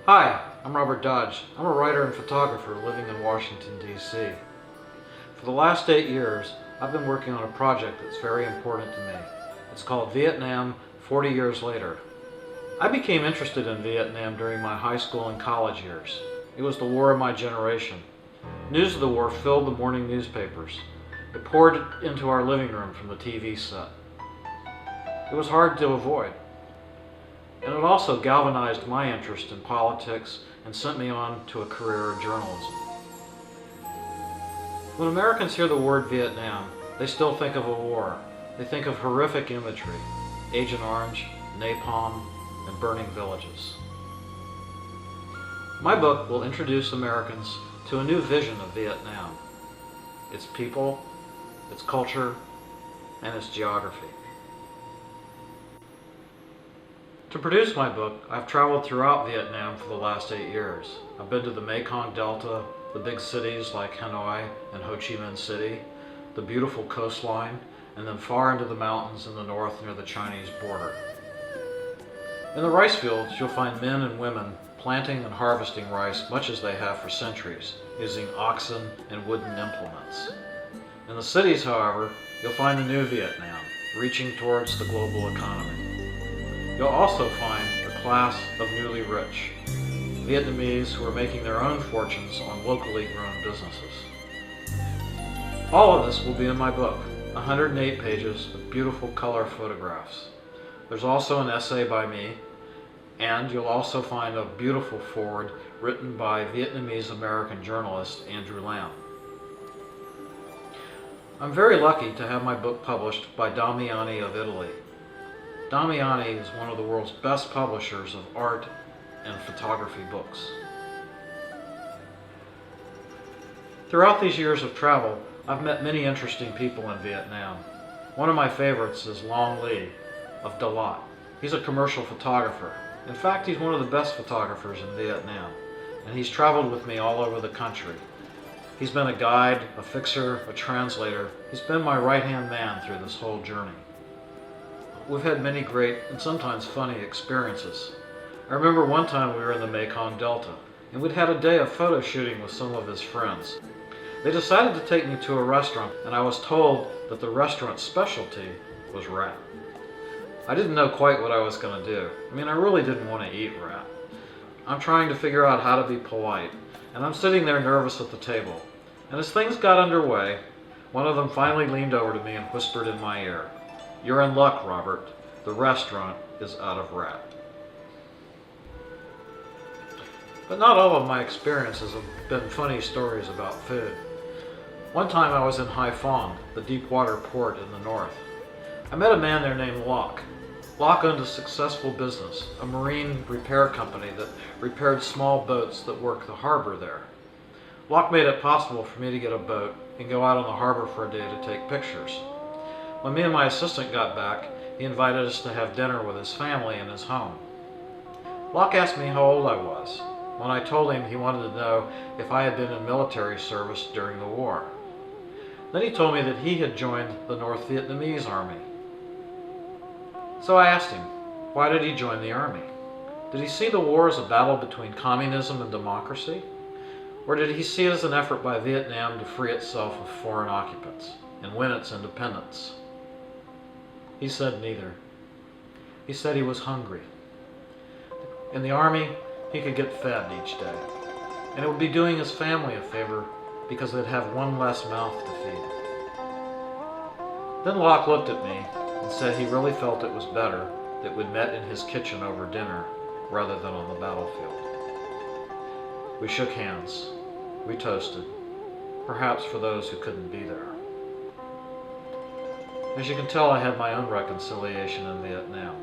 Hi, I'm Robert Dodge. I'm a writer and photographer living in Washington, D.C. For the last 8 years, I've been working on a project that's very important to me. It's called Vietnam 40 Years Later. I became interested in Vietnam during my high school and college years. It was the war of my generation. News of the war filled the morning newspapers. It poured into our living room from the TV set. It was hard to avoid. And it also galvanized my interest in politics and sent me on to a career in journalism. When Americans hear the word Vietnam, they still think of a war. They think of horrific imagery, Agent Orange, napalm, and burning villages. My book will introduce Americans to a new vision of Vietnam, its people, its culture, and its geography. To produce my book, I've traveled throughout Vietnam for the last 8 years. I've been to the Mekong Delta, the big cities like Hanoi and Ho Chi Minh City, the beautiful coastline, and then far into the mountains in the north near the Chinese border. In the rice fields, you'll find men and women planting and harvesting rice much as they have for centuries, using oxen and wooden implements. In the cities, however, you'll find the new Vietnam, reaching towards the global economy. You'll also find a class of newly rich, Vietnamese who are making their own fortunes on locally grown businesses. All of this will be in my book, 108 pages of beautiful color photographs. There's also an essay by me, and you'll also find a beautiful foreword written by Vietnamese-American journalist Andrew Lam. I'm very lucky to have my book published by Damiani of Italy. Damiani is one of the world's best publishers of art and photography books. Throughout these years of travel, I've met many interesting people in Vietnam. One of my favorites is Long Le of Dalat. He's a commercial photographer. In fact, he's one of the best photographers in Vietnam, and he's traveled with me all over the country. He's been a guide, a fixer, a translator. He's been my right-hand man through this whole journey. We've had many great and sometimes funny experiences. I remember one time we were in the Mekong Delta, and we'd had a day of photo shooting with some of his friends. They decided to take me to a restaurant, and I was told that the restaurant's specialty was rat. I didn't know quite what I was going to do. I really didn't want to eat rat. I'm trying to figure out how to be polite, and I'm sitting there nervous at the table. And as things got underway, one of them finally leaned over to me and whispered in my ear, "You're in luck, Robert. The restaurant is out of rat." But not all of my experiences have been funny stories about food. One time I was in Haiphong, the deep water port in the north. I met a man there named Locke. Locke owned a successful business, a marine repair company that repaired small boats that worked the harbor there. Locke made it possible for me to get a boat and go out on the harbor for a day to take pictures. When me and my assistant got back, he invited us to have dinner with his family in his home. Locke asked me how old I was. When I told him, he wanted to know if I had been in military service during the war. Then he told me that he had joined the North Vietnamese Army. So I asked him, why did he join the army? Did he see the war as a battle between communism and democracy? Or did he see it as an effort by Vietnam to free itself of foreign occupants and win its independence? He said neither. He said he was hungry. In the army, he could get fed each day, and it would be doing his family a favor because they'd have one less mouth to feed. Then Locke looked at me and said he really felt it was better that we'd met in his kitchen over dinner rather than on the battlefield. We shook hands. We toasted, perhaps for those who couldn't be there. As you can tell, I had my own reconciliation in Vietnam.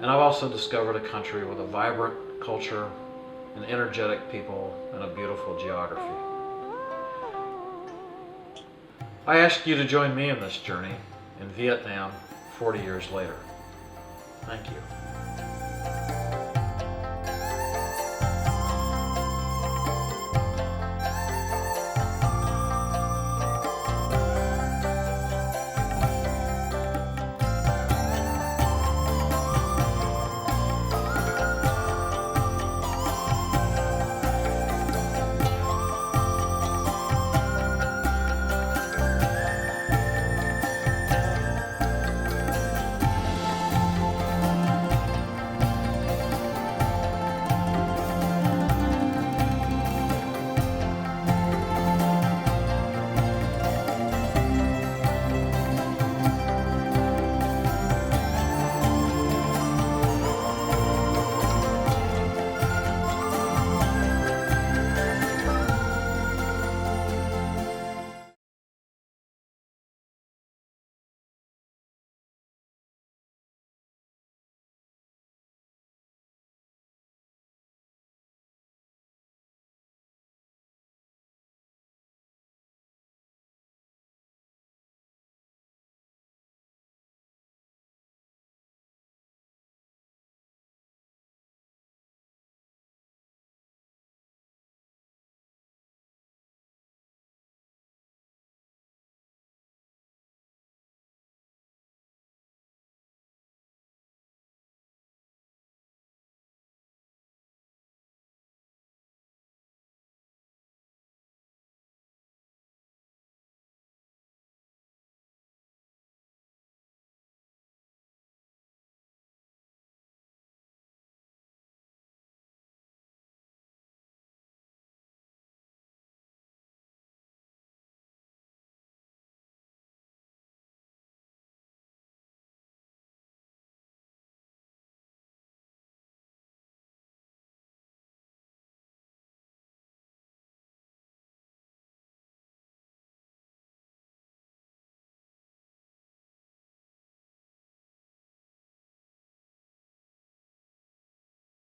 And I've also discovered a country with a vibrant culture, and energetic people, and a beautiful geography. I ask you to join me in this journey in Vietnam 40 years later. Thank you.